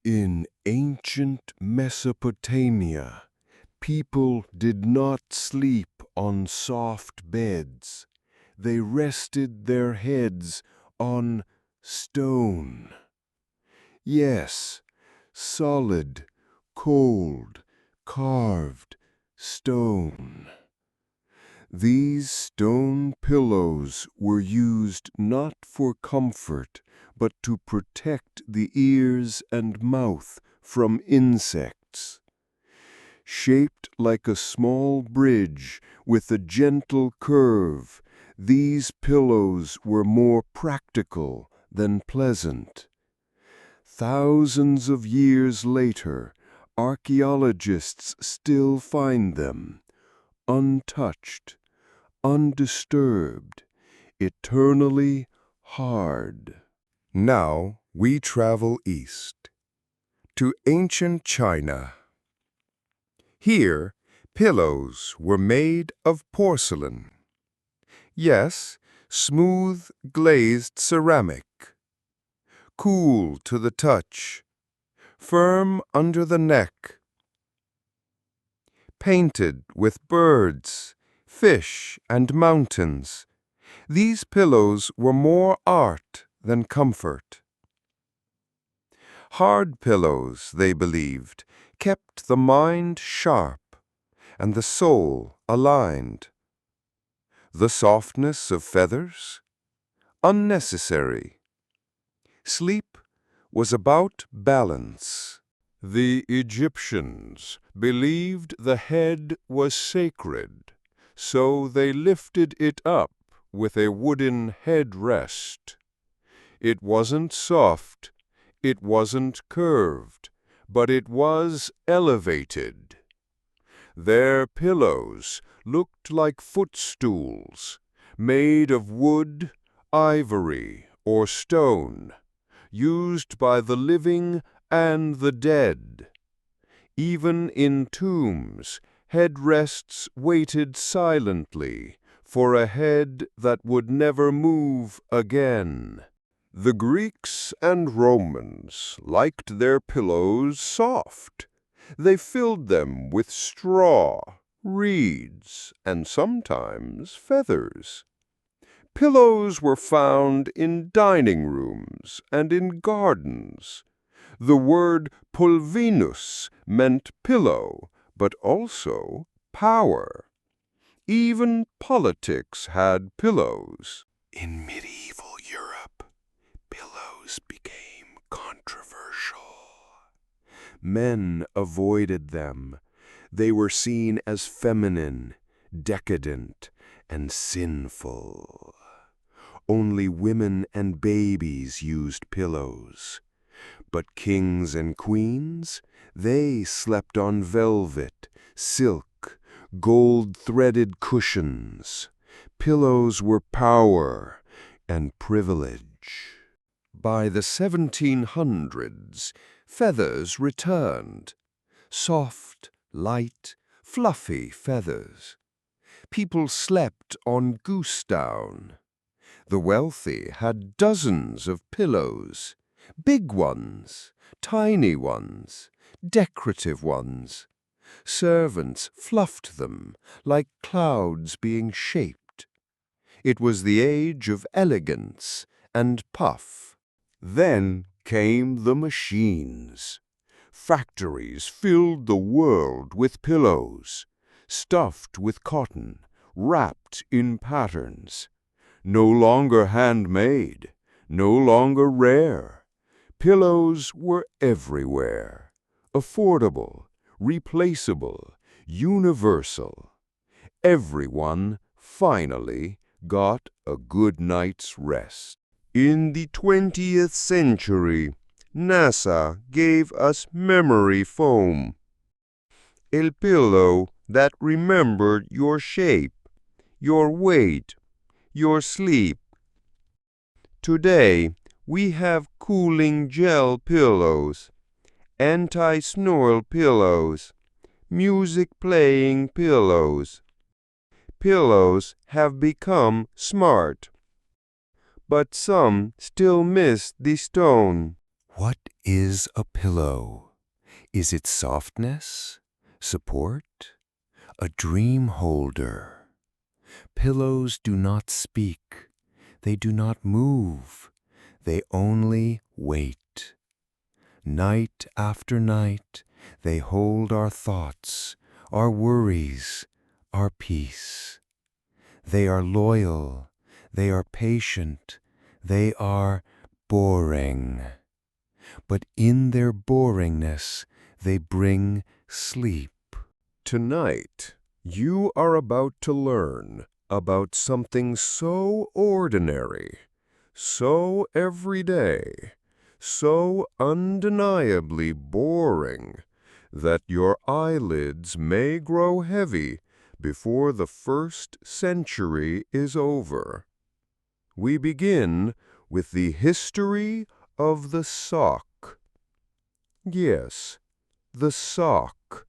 In ancient Mesopotamia, people did not sleep on soft beds. They rested their heads on stone. Yes, solid, cold, carved stone. These stone pillows were used not for comfort, but to protect the ears and mouth from insects. Shaped like a small bridge with a gentle curve, these pillows were more practical than pleasant. Thousands of years later, archaeologists still find them, untouched, undisturbed, eternally hard. Now we travel east, to ancient China. Here, pillows were made of porcelain. Yes, smooth, glazed ceramic. Cool to the touch, firm under the neck. Painted with birds, fish, and mountains, these pillows were more art than comfort. Hard pillows, they believed, kept the mind sharp and the soul aligned. The softness of feathers? Unnecessary. Sleep was about balance. The Egyptians believed the head was sacred, so they lifted it up with a wooden headrest. It wasn't soft, it wasn't curved, but it was elevated. Their pillows looked like footstools, made of wood, ivory, or stone, used by the living and the dead. Even in tombs, headrests waited silently for a head that would never move again. The Greeks and Romans liked their pillows soft. They filled them with straw, reeds, and sometimes feathers. Pillows were found in dining rooms and in gardens. The word pulvinus meant pillow, but also power. Even politics had pillows. In medieval Europe, pillows became controversial. Men avoided them. They were seen as feminine, decadent, and sinful. Only women and babies used pillows. But kings and queens, they slept on velvet, silk, gold-threaded cushions. Pillows were power and privilege. By the 1700s, feathers returned. Soft, light, fluffy feathers. People slept on goose down. The wealthy had dozens of pillows, big ones, tiny ones, decorative ones. Servants fluffed them like clouds being shaped. It was the age of elegance and puff. Then came the machines. Factories filled the world with pillows, stuffed with cotton, wrapped in patterns. No longer handmade, no longer rare. Pillows were everywhere, affordable, replaceable, universal. Everyone finally got a good night's rest. In the 20th century, NASA gave us memory foam, a pillow that remembered your shape, your weight, your sleep. Today, we have cooling gel pillows, anti-snore pillows, music-playing pillows. Pillows have become smart, but some still miss the stone. What is a pillow? Is it softness, support, a dream holder? Pillows do not speak. They do not move. They only wait. Night after night, they hold our thoughts, our worries, our peace. They are loyal. They are patient. They are boring. But in their boringness, they bring sleep. Tonight, you are about to learn about something so ordinary, so everyday, so undeniably boring that your eyelids may grow heavy before the first century is over. We begin with the history of the sock. Yes, the sock.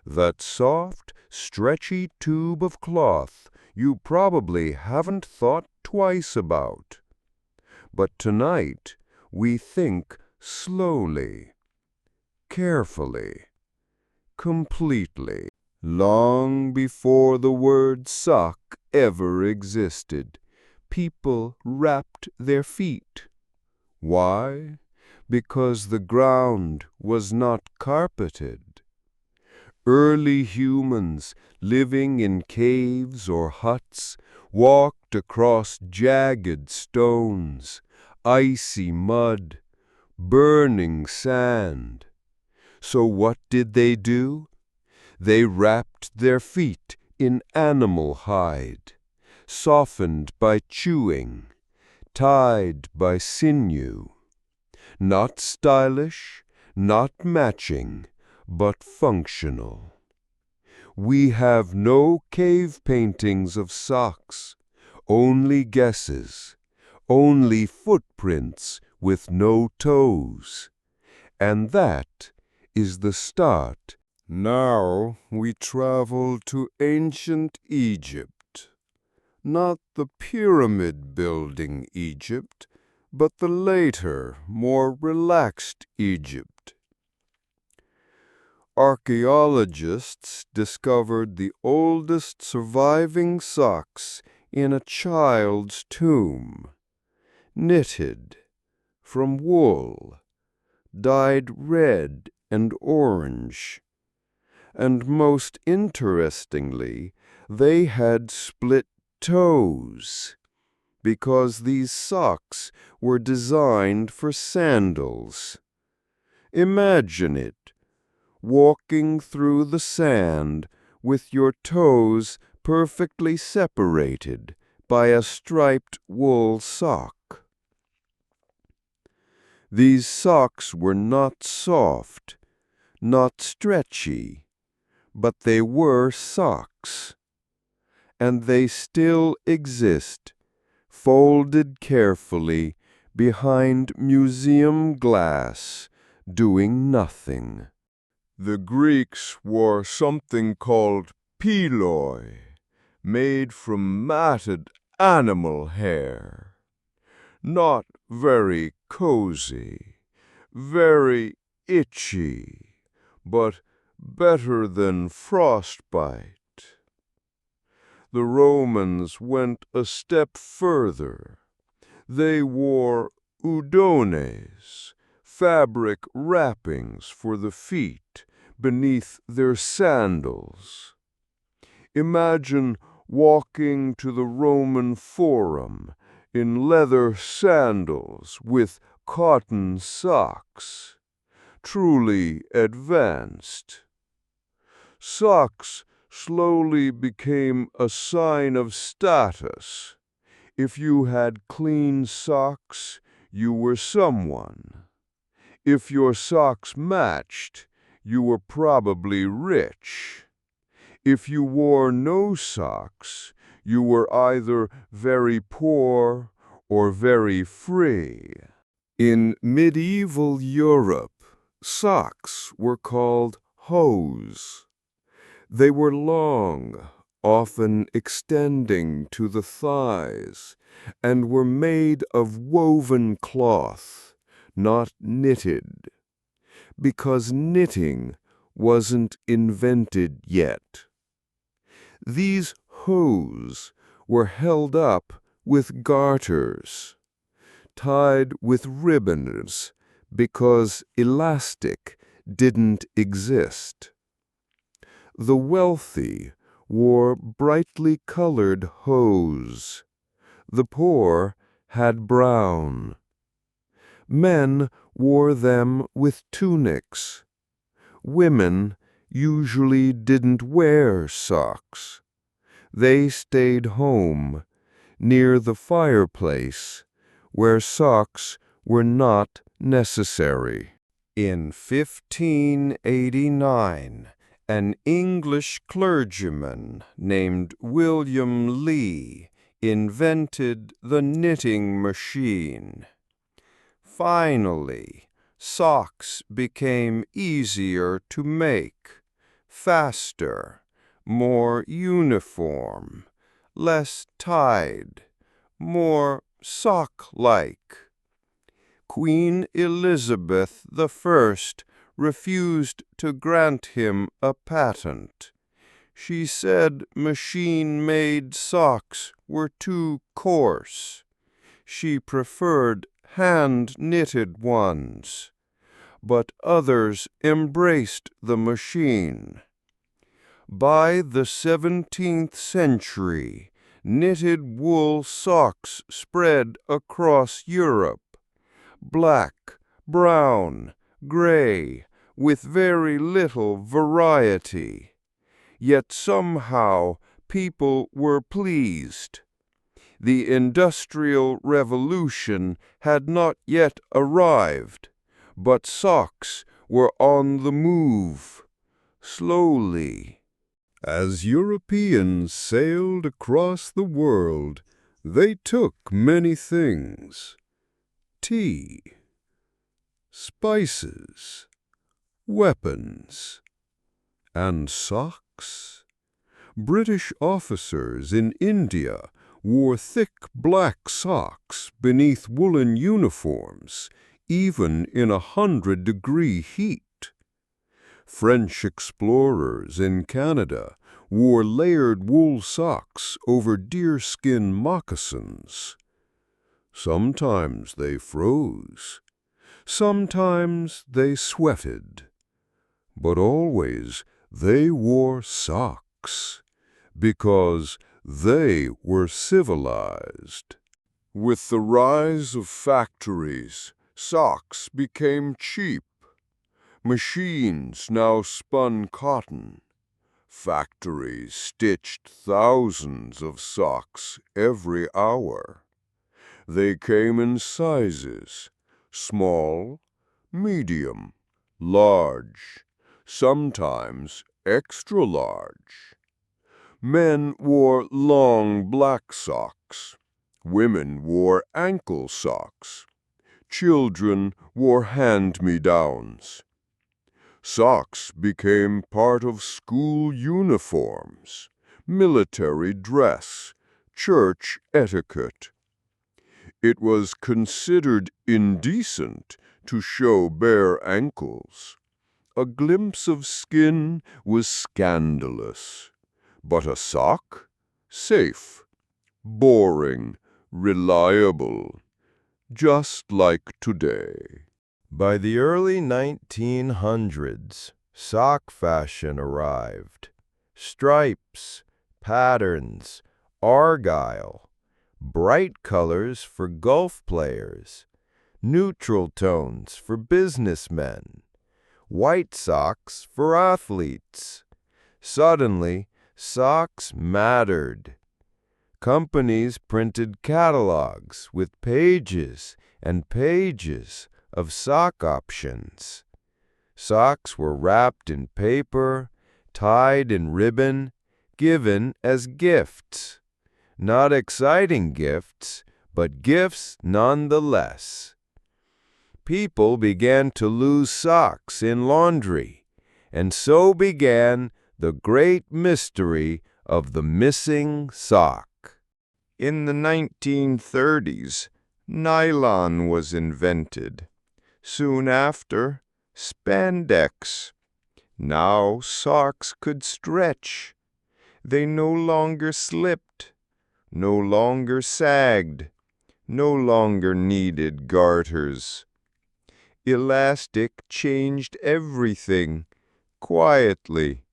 That soft, stretchy tube of cloth you probably haven't thought twice about. But tonight we think slowly, carefully, completely. Long before the word sock ever existed, people wrapped their feet. Why? Because the ground was not carpeted. Early humans living in caves or huts walked across jagged stones, icy mud, burning sand. So what did they do? They wrapped their feet in animal hide, softened by chewing, tied by sinew. Not stylish, not matching, but functional. We have no cave paintings of socks, only guesses, only footprints with no toes. And that is the start. Now we travel to ancient Egypt. Not the pyramid-building Egypt, but the later, more relaxed Egypt. Archaeologists discovered the oldest surviving socks in a child's tomb, knitted from wool, dyed red and orange. And most interestingly, they had split toes, because these socks were designed for sandals. Imagine it, walking through the sand with your toes perfectly separated by a striped wool sock. These socks were not soft, not stretchy, but they were socks. And they still exist, folded carefully behind museum glass, doing nothing. The Greeks wore something called piloi, made from matted animal hair. Not very cozy, very itchy, but better than frostbite. The Romans went a step further. They wore udones, fabric wrappings for the feet, beneath their sandals. Imagine walking to the Roman Forum in leather sandals with cotton socks. Truly advanced. Socks slowly became a sign of status. If you had clean socks, you were someone. If your socks matched, you were probably rich. If you wore no socks, you were either very poor or very free. In medieval Europe, socks were called hose. They were long, often extending to the thighs, and were made of woven cloth, not knitted, because knitting wasn't invented yet. These hose were held up with garters, tied with ribbons, because elastic didn't exist. The wealthy wore brightly colored hose. The poor had brown. Men wore them with tunics. Women usually didn't wear socks. They stayed home, near the fireplace, where socks were not necessary. In 1589, an English clergyman named William Lee invented the knitting machine. Finally, socks became easier to make, faster, more uniform, less tied, more sock-like. Queen Elizabeth I refused to grant him a patent. She said machine-made socks were too coarse. She preferred hand-knitted ones, but others embraced the machine. By the 17th century, knitted wool socks spread across Europe. Black, brown, gray, with very little variety. Yet somehow people were pleased. The Industrial Revolution had not yet arrived, but socks were on the move, slowly. As Europeans sailed across the world, they took many things: tea, spices, weapons, and socks. British officers in India wore thick black socks beneath woolen uniforms, even in 100-degree heat. French explorers in Canada wore layered wool socks over deerskin moccasins. Sometimes they froze. Sometimes they sweated. But always they wore socks, because they were civilized. With the rise of factories, socks became cheap. Machines now spun cotton. Factories stitched thousands of socks every hour. They came in sizes: small, medium, large, sometimes extra large. Men wore long black socks. Women wore ankle socks. Children wore hand-me-downs. Socks became part of school uniforms, military dress, church etiquette. It was considered indecent to show bare ankles. A glimpse of skin was scandalous. But a sock? Safe, boring, reliable, just like today. By the early 1900s, sock fashion arrived. Stripes, patterns, argyle, bright colors for golf players, neutral tones for businessmen, white socks for athletes. Suddenly, socks mattered. Companies printed catalogs with pages and pages of sock options. Socks were wrapped in paper, tied in ribbon, given as gifts. Not exciting gifts, but gifts nonetheless. People began to lose socks in laundry, and so began the great mystery of the missing sock. In the 1930s, nylon was invented. Soon after, spandex. Now socks could stretch. They no longer slipped, no longer sagged, no longer needed garters. Elastic changed everything, quietly.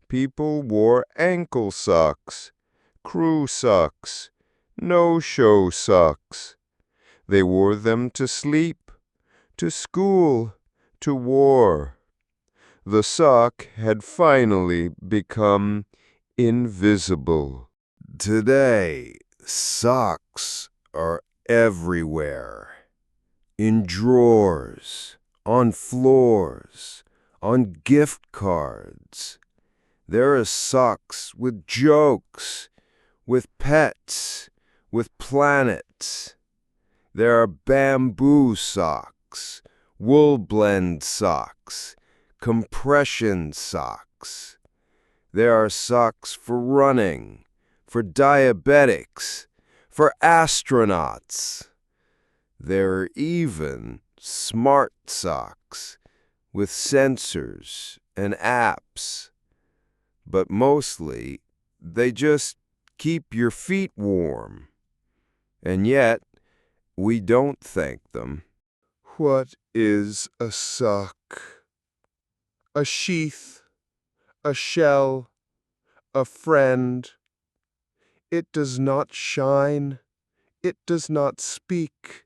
People wore ankle socks, crew socks, no-show socks. They wore them to sleep, to school, to war. The sock had finally become invisible. Today, socks are everywhere. In drawers, on floors, on gift cards. There are socks with jokes, with pets, with planets. There are bamboo socks, wool blend socks, compression socks. There are socks for running, for diabetics, for astronauts. There are even smart socks with sensors and apps. But mostly, they just keep your feet warm. And yet, we don't thank them. What is a sock? A sheath, a shell, a friend. It does not shine. It does not speak.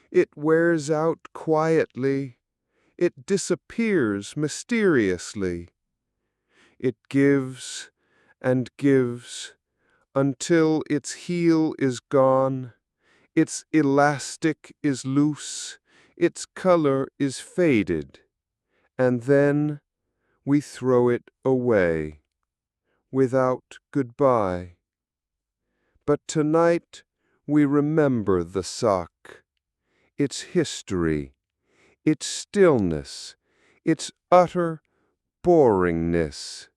It wears out quietly. It disappears mysteriously. It gives and gives until its heel is gone, its elastic is loose, its color is faded, and then we throw it away without goodbye. But tonight we remember the sock, its history, its stillness, its utter boringness.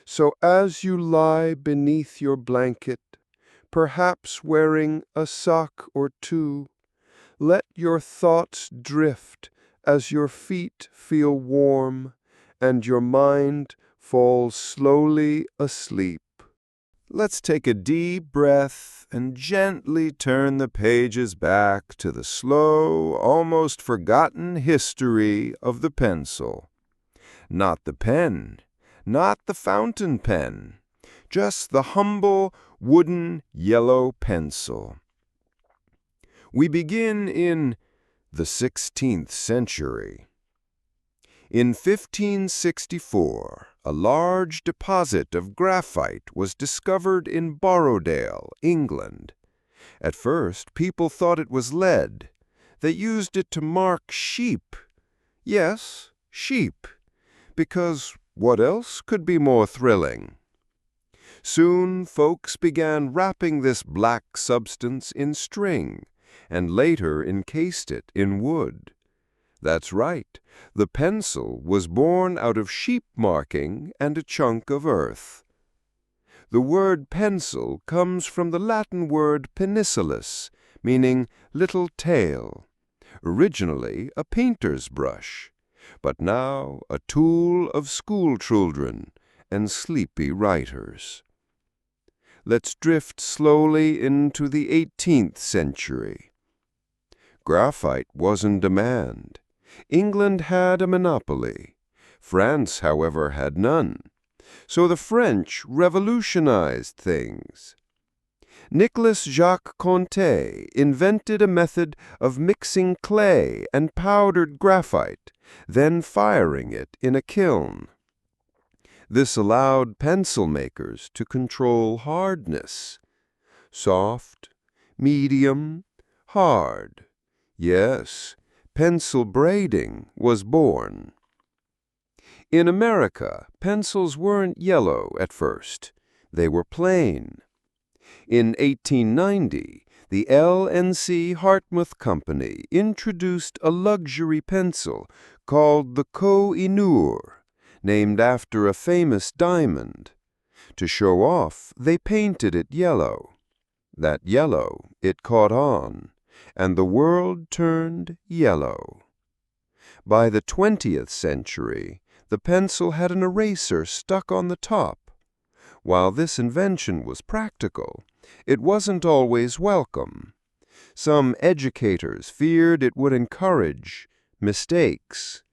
So as you lie beneath your blanket, perhaps wearing a sock or two, let your thoughts drift as your feet feel warm and your mind falls slowly asleep. Let's take a deep breath and gently turn the pages back to the slow, almost forgotten history of the pencil. Not the pen, not the fountain pen, just the humble wooden yellow pencil. We begin in the 16th century. In 1564, a large deposit of graphite was discovered in Borrowdale, England. At first, people thought it was lead. They used it to mark sheep. Yes, sheep. Because what else could be more thrilling? Soon, folks began wrapping this black substance in string, and later encased it in wood. That's right, the pencil was born out of sheep marking and a chunk of earth. The word pencil comes from the Latin word penicillus, meaning little tail, originally a painter's brush, but now a tool of school children and sleepy writers. Let's drift slowly into the 18th century. Graphite was in demand. England had a monopoly. France, however, had none. So the French revolutionized things. Nicolas Jacques Conté invented a method of mixing clay and powdered graphite, then firing it in a kiln. This allowed pencil makers to control hardness. Soft, medium, hard. Yes, pencil braiding was born. In America, pencils weren't yellow at first. They were plain. In 1890, the L&C Hartmouth Company introduced a luxury pencil called the Koh-i-Noor, named after a famous diamond. To show off, they painted it yellow. That yellow, it caught on. and the world turned yellow. By the 20th century, the pencil had an eraser stuck on the top. While this invention was practical, it wasn't always welcome. Some educators feared it would encourage mistakes.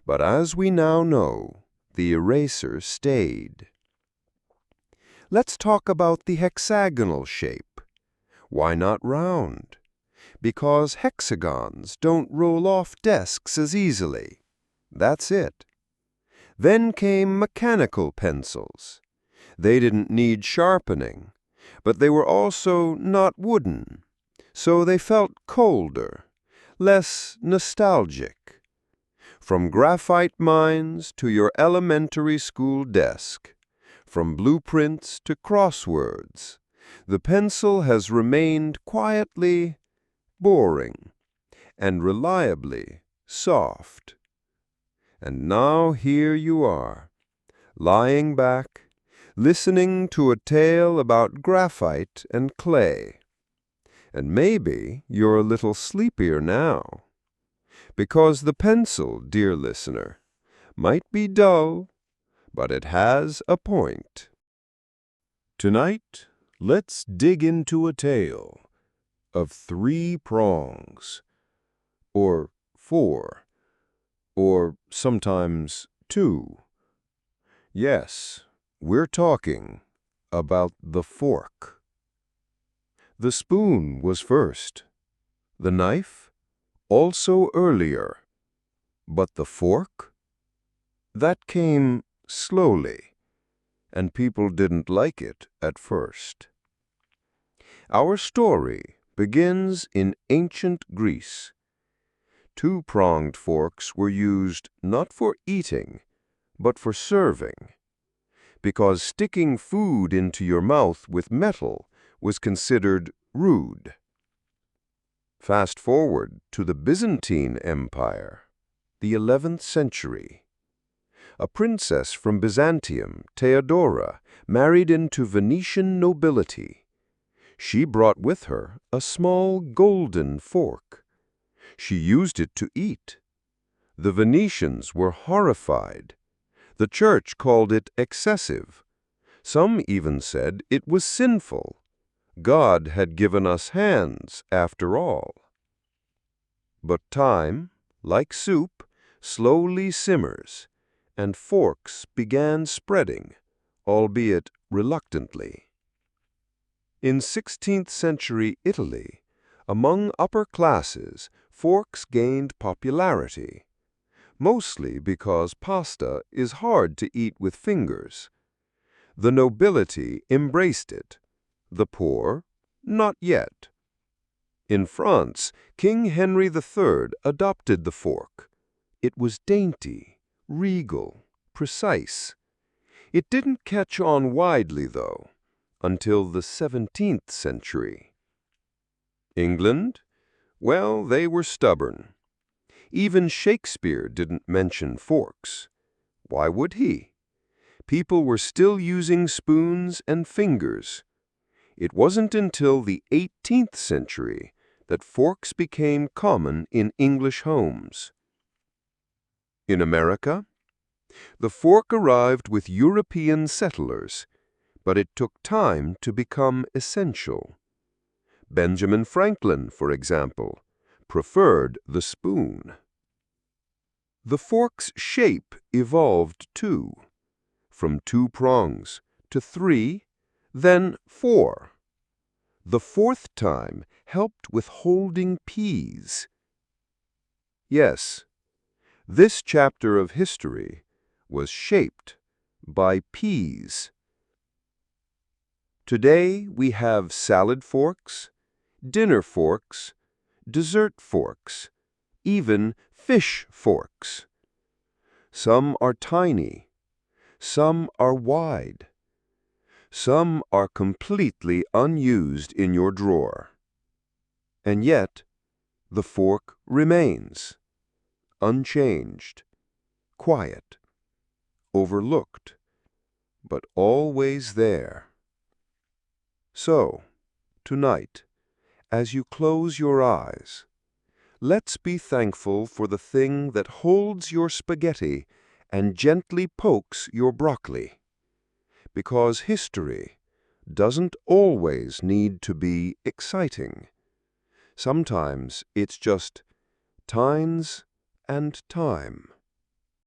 But as we now know, the eraser stayed. Let's talk about the hexagonal shape. Why not round? Because hexagons don't roll off desks as easily. That's it. Then came mechanical pencils. They didn't need sharpening, but they were also not wooden, so they felt colder, less nostalgic. From graphite mines to your elementary school desk, from blueprints to crosswords, the pencil has remained quietly boring and reliably soft. And now here you are, lying back, listening to a tale about graphite and clay. And maybe you're a little sleepier now. Because the pencil, dear listener, might be dull, but it has a point. Tonight, let's dig into a tale of 3 prongs, or 4, or sometimes 2. Yes, we're talking about the fork. The spoon was first, the knife also earlier, but the fork? That came slowly, and people didn't like it at first. Our story begins in ancient Greece. 2-pronged forks were used not for eating, but for serving, because sticking food into your mouth with metal was considered rude. Fast forward to the Byzantine Empire, the 11th century. A princess from Byzantium, Theodora, married into Venetian nobility. She brought with her a small golden fork. She used it to eat. The Venetians were horrified. The church called it excessive. Some even said it was sinful. God had given us hands, after all. But time, like soup, slowly simmers, and forks began spreading, albeit reluctantly. In 16th century Italy, among upper classes, forks gained popularity, mostly because pasta is hard to eat with fingers. The nobility embraced it, the poor, not yet. In France, King Henry III adopted the fork. It was dainty, regal, precise. It didn't catch on widely, though, until the 17th century. England? Well, they were stubborn. Even Shakespeare didn't mention forks. Why would he? People were still using spoons and fingers. It wasn't until the 18th century that forks became common in English homes. In America, the fork arrived with European settlers, but it took time to become essential. Benjamin Franklin, for example, preferred the spoon. The fork's shape evolved too, from 2 prongs to 3, then 4. The 4th time helped with holding peas. Yes, this chapter of history was shaped by peas. Today we have salad forks, dinner forks, dessert forks, even fish forks. Some are tiny, some are wide, some are completely unused in your drawer. And yet, the fork remains, unchanged, quiet, overlooked, but always there. So, tonight, as you close your eyes, let's be thankful for the thing that holds your spaghetti and gently pokes your broccoli. Because history doesn't always need to be exciting. Sometimes it's just tines and time.